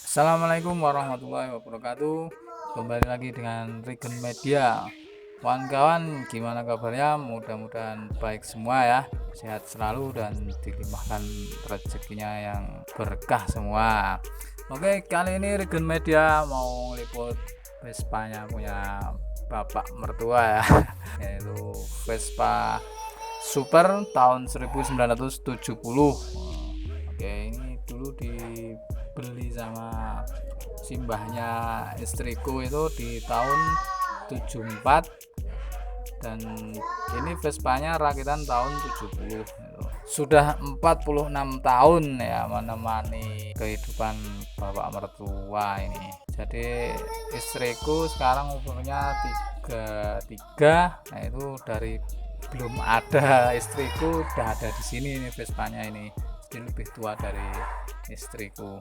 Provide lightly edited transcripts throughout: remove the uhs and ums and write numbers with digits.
Assalamualaikum warahmatullahi wabarakatuh. Kembali lagi dengan Regen Media. Kawan-kawan, gimana kabarnya? Mudah-mudahan baik semua ya, sehat selalu dan dilimpahkan rezekinya yang berkah semua. Oke, kali ini Regen Media mau ngeliput Vespanya punya bapak mertua ya, yaitu Vespa Super tahun 1970. Oke, ini dulu dibeli sama simbahnya istriku itu di tahun 74, dan ini Vespanya rakitan tahun 70. Sudah 46 tahun ya menemani kehidupan bapak mertua ini. Jadi istriku sekarang umurnya 33. Nah, itu dari belum ada istriku udah ada di sini nih Vespanya ini. Jadi lebih tua dari istriku.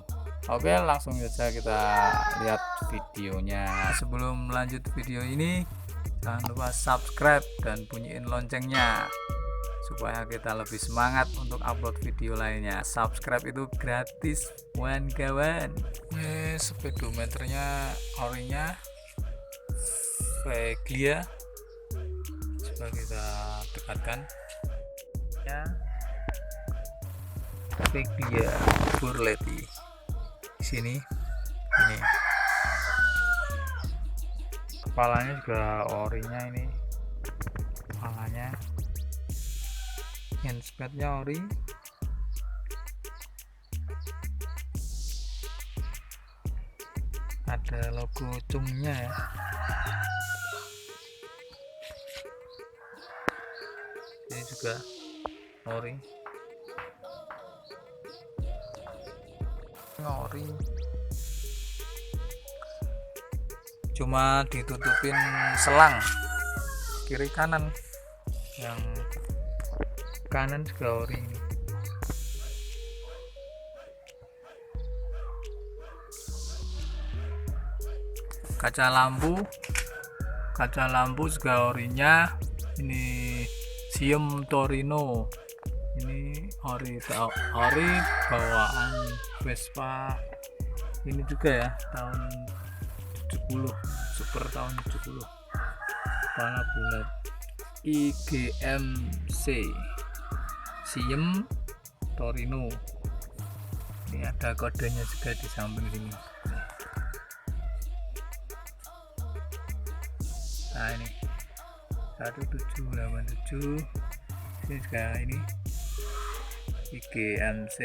Oke, langsung saja kita lihat videonya. Sebelum lanjut video ini, jangan lupa subscribe dan bunyiin loncengnya supaya kita lebih semangat untuk upload video lainnya. Subscribe itu gratis, kawan-kawan. Speedometernya orinya Veglia. Coba kita dekatkan ya. Veglia Burletti di sini. Ini kepalanya juga orinya, ini kepalanya, handspadnya ori, ada logo cungnya ya. Ini juga ori, cuma ditutupin selang kiri kanan, yang kanan juga ori ini. Kaca lampu juga orinya, ini Siam Torino. Ini ori bawaan Vespa ini juga ya, tahun 70, super tahun 70. Kepala bulat IGMC Siam Torino. Ini ada kodenya juga di samping sini. Nah, ini 1787. Ini juga ini IGMC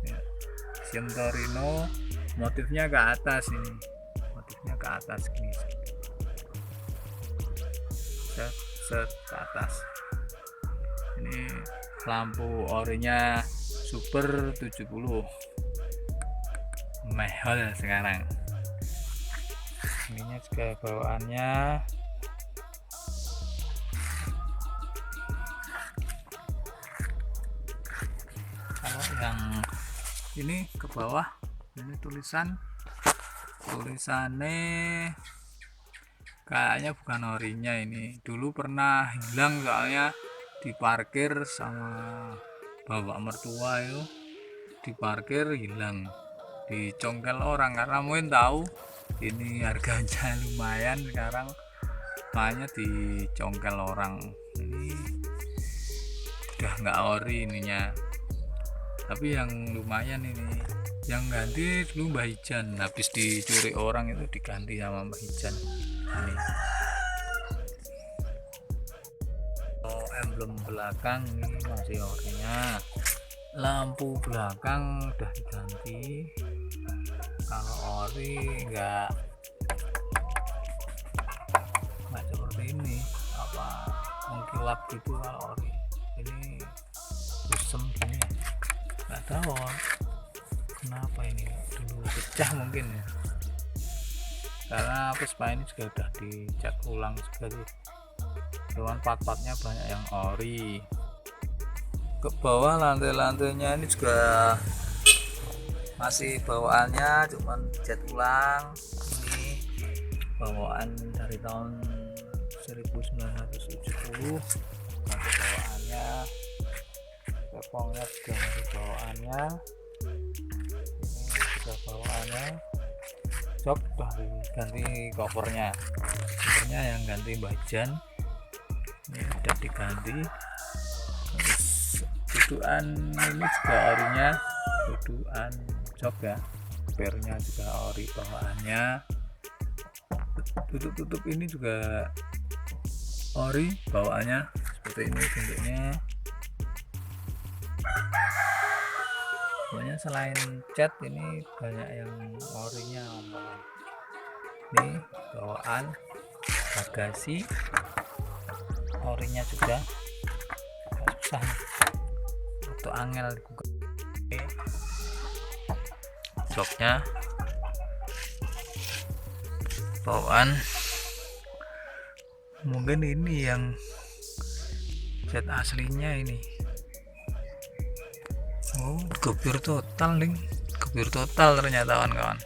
ya, Siam Torino. Motifnya ke atas ini, ke atas gini, set ke atas. Ini lampu orinya Super 70, mehol sekarang. Ininya juga bawaannya kalau yang ini ke bawah, ini tulisannya kayaknya bukan orinya. Ini dulu pernah hilang soalnya diparkir sama bapak mertua, itu diparkir hilang, dicongkel orang karena mungkin tahu ini harganya lumayan sekarang, makanya dicongkel orang. Ini udah nggak ori ininya, tapi yang lumayan ini yang ganti dulu Mbah Ijan, habis dicuri orang itu diganti sama Mbah Ijan. Ini emblem belakang ini masih orinya, lampu belakang udah diganti. Kalau ori enggak seperti ini, apa mengkilap gitu. Kalau ori ini kusem gini, nggak tahu kenapa ini dulu pecah mungkin ya, karena Vespa ini juga udah dicat ulang juga sih, cuman part-partnya banyak yang ori. Ke bawah lantai-lantainya ini juga masih bawaannya, cuman cat ulang. Ini bawaan dari tahun 1970, masih bawaannya. Kepongnya juga masih bawaannya. Ini juga bawaannya. jok udah ganti covernya yang ganti bajan ini udah diganti. Terus dudukan ini juga orinya dudukan jok ya, pernya juga ori bawaannya, tutup ini juga ori bawaannya seperti ini bentuknya. Pokoknya selain cat ini banyak yang orinya. Ini bawaan bagasi orinya juga susah untuk angel dibuka. Joknya bawaan mungkin ini yang cat aslinya ini. Oh, gopir total nih, gopir total ternyata kawan-kawan.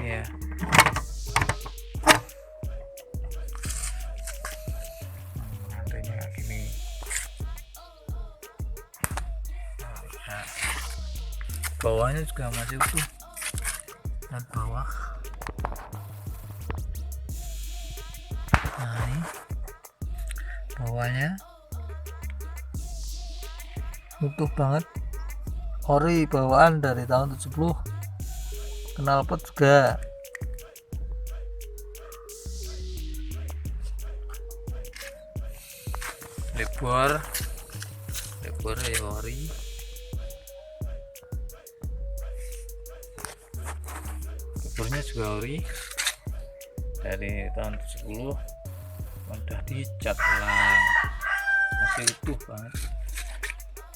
Ya. Adanya kayak gini. Nah, bawahnya juga masih utuh. Dan bawah. Nah, ini bawahnya utuh banget, ori bawaan dari tahun 70, knalpot juga. Lebor ya ori, lebornya juga ori dari tahun 70, udah dicat ulang, masih utuh banget.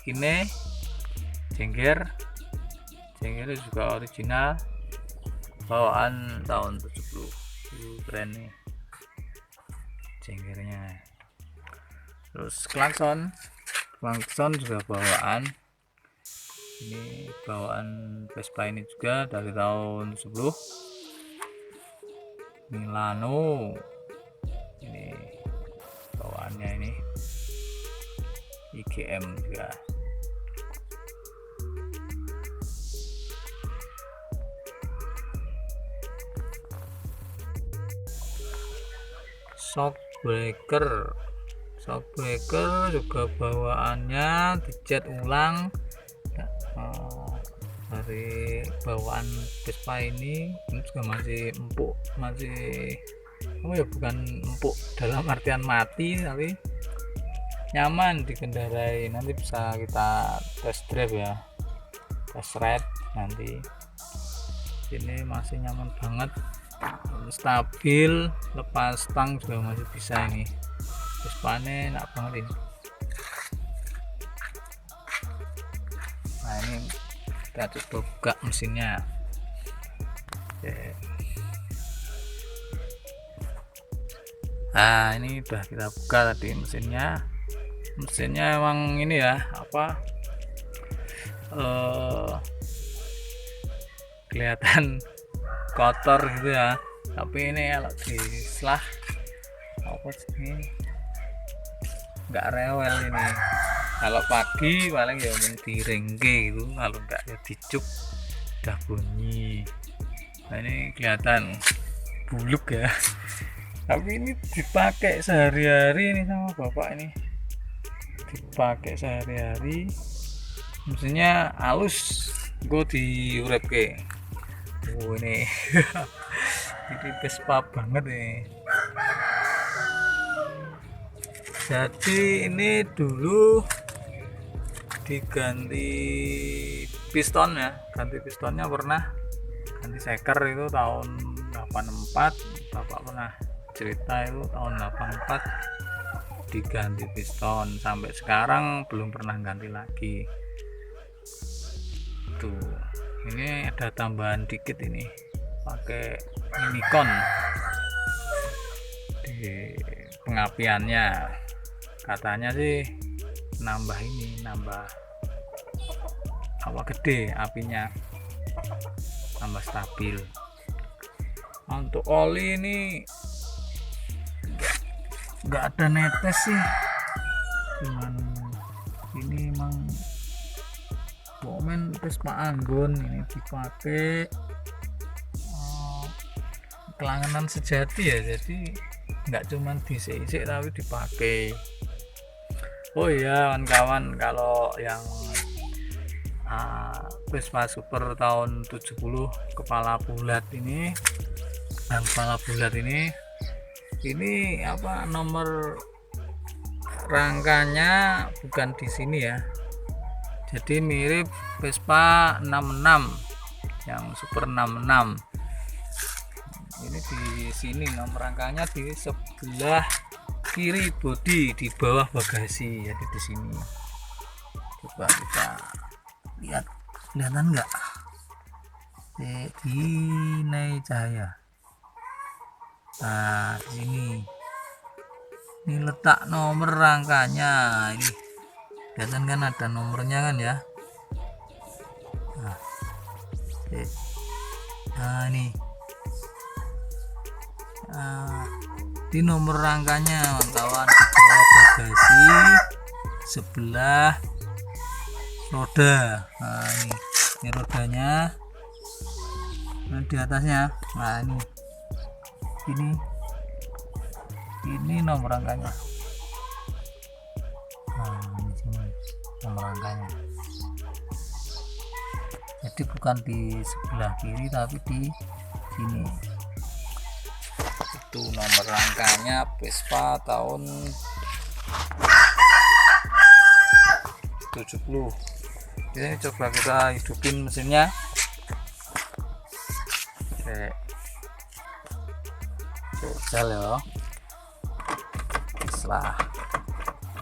Ini jenggernya juga original bawaan tahun 70. Keren nih jenggernya. Terus klakson juga bawaan, ini bawaan Vespa ini juga dari tahun 70 Milano. Ini bawaannya ini IGM juga. Shockbreaker juga bawaannya dicat ulang dari bawaan Vespa ini juga masih empuk, masih bukan empuk dalam artian mati, tapi nyaman dikendarai. Nanti bisa kita test drive ya, test ride nanti. Ini masih nyaman banget, stabil, lepas stang juga masih bisa. Ini Vespanya enak banget ini. Nah, ini kita coba buka mesinnya. Oke. Nah, ini udah kita buka tadi mesinnya emang ini ya, kelihatan kotor gitu ya, tapi ini kalau diselah ini nggak rewel ini. Kalau pagi paling ya direngke gitu, kalau nggak ya dicuk udah bunyi. Nah, ini kelihatan buluk ya, tapi ini dipakai sehari-hari ini sama bapak, ini dipakai sehari-hari, mesinnya halus, gue diurepke. Ini ini Vespa banget nih. Jadi ini dulu diganti piston ya, ganti pistonnya pernah, ganti seker itu tahun 84, bapak pernah cerita itu tahun 84 diganti piston, sampai sekarang belum pernah ganti lagi. Tuh, ini ada tambahan dikit, ini pakai minicon di pengapiannya, katanya sih nambah gede apinya, tambah stabil. Untuk oli ini nggak ada netes sih, cuman ini emang momen Vespa Anggun ini dipakai kelangenan sejati ya, jadi nggak cuman disisik tapi dipakai. Oh iya kawan-kawan, kalau yang Vespa Super tahun 70 kepala bulat ini apa nomor rangkanya bukan di sini ya, jadi mirip Vespa 66 yang Super 66. Ini di sini nomor rangkanya di sebelah kiri bodi di bawah bagasi, jadi di sini. Coba kita lihat, kelihatan nggak di Nay Cahaya? Nah di sini ini letak nomor rangkanya, ini kelihatan kan, ada nomornya kan ya. Nah ini di nomor rangkanya kawan, di bawah bagasi sebelah roda. Nah ini rodanya, nah di atasnya. Nah ini nomor rangkanya. Nah di sini nomor rangkanya, jadi bukan di sebelah kiri tapi di sini. Itu nomor rangkanya Vespa tahun 70. Ini coba kita hidupin mesinnya. Oke, jajal ya. Setelah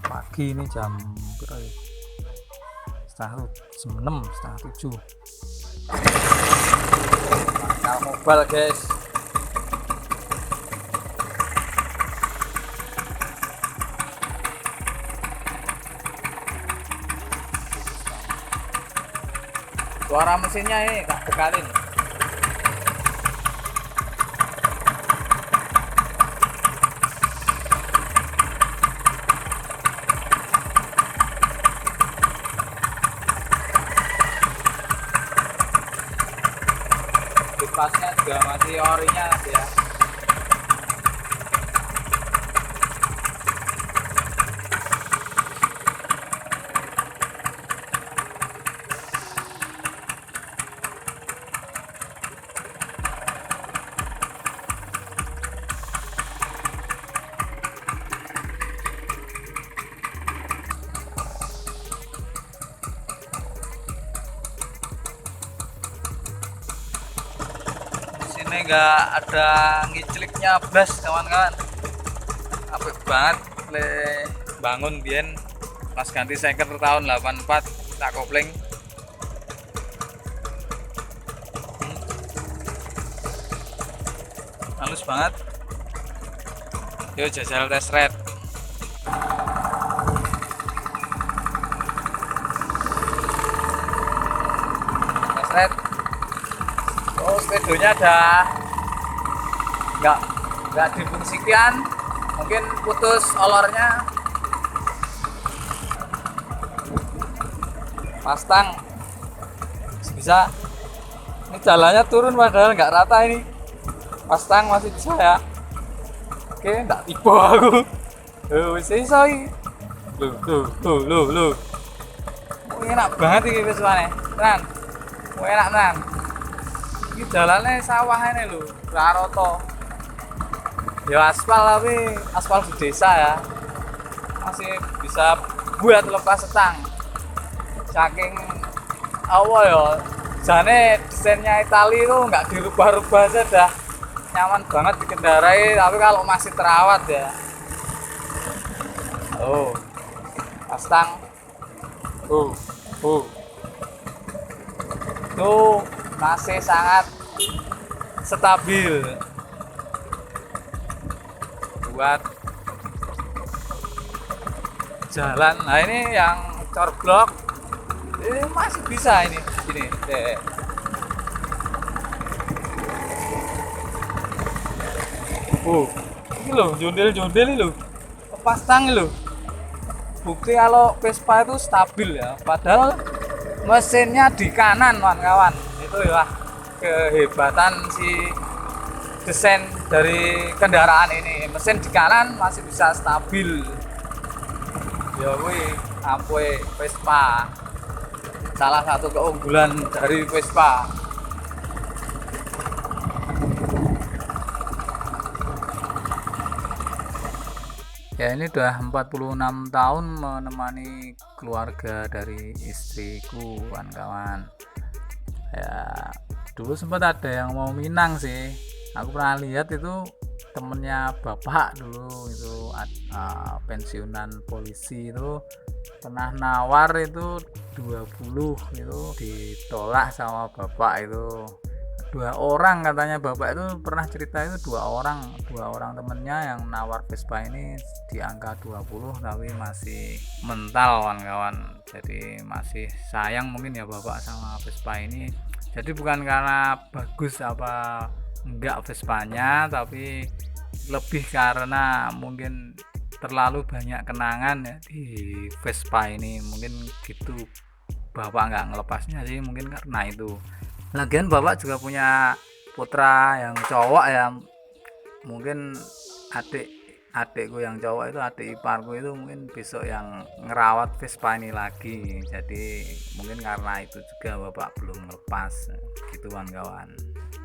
pagi ini jam berapa ya? Setengah 7. Mangkal mobile guys. Suara mesinnya ini tak bekalin. Kipasnya juga masih orinya ya. Ini enggak ada ngicliknya blas kawan-kawan, apik banget. Le bangun biyen pas ganti second tahun 84 tak kopling. Halus banget. Yuk jajal test ride. Test ride. Oh, speedonya ada nggak difungsikan, mungkin putus olornya. Mustang bisa, ini jalannya turun padahal nggak rata, ini Mustang masih bisa ya. Oke, nggak tipu aku. Sisoi lu enak banget ini Vespa-nya, tenan enak tenan. Ini jalannya sawah ini lho, raroto. Ya aspal tapi aspal di desa ya. Masih bisa buat lepas setang. Saking awal ya, jane desainnya Itali itu nggak dirubah-rubah aja dah. Nyaman banget dikendarai, tapi kalau masih terawat ya. Oh. Mustang. Tuh masih sangat stabil buat jalan. Nah ini yang corblok ini masih bisa ini ini loh, jondel ini loh, lepas tang loh. Bukti kalau Vespa itu stabil ya, padahal mesinnya di kanan kawan-kawan. Itu ya kehebatan si desain dari kendaraan ini. Mesin di kanan masih bisa stabil. Ya kuwi ampue Vespa. Salah satu keunggulan dari Vespa. Ya ini udah 46 tahun menemani keluarga dari istriku kawan-kawan. Ya dulu sempat ada yang mau Minang sih, aku pernah lihat itu temennya bapak dulu itu pensiunan polisi itu pernah nawar itu 20 itu ditolak sama bapak itu. 2 orang katanya bapak itu pernah cerita itu 2 orang temennya yang nawar Vespa ini di angka 20 tapi masih mental kawan-kawan. Jadi masih sayang mungkin ya bapak sama Vespa ini. Jadi bukan karena bagus apa enggak Vespanya, tapi lebih karena mungkin terlalu banyak kenangan ya di Vespa ini, mungkin gitu bapak nggak ngelepasnya sih, mungkin karena itu. Lagian bapak juga punya putra yang cowok ya, mungkin adikku yang cowok itu, adik iparku itu mungkin besok yang ngerawat Vespa ini lagi. Jadi mungkin karena itu juga bapak belum lepas gitu kawan-kawan.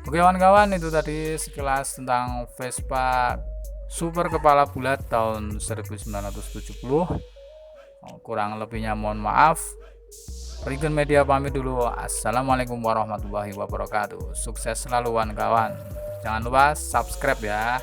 Oke kawan-kawan, itu tadi sekilas tentang Vespa super kepala bulat tahun 1970. Kurang lebihnya mohon maaf. Rigun Media pamit dulu. Assalamualaikum warahmatullahi wabarakatuh. Sukses selalu kawan-kawan. Jangan lupa subscribe ya.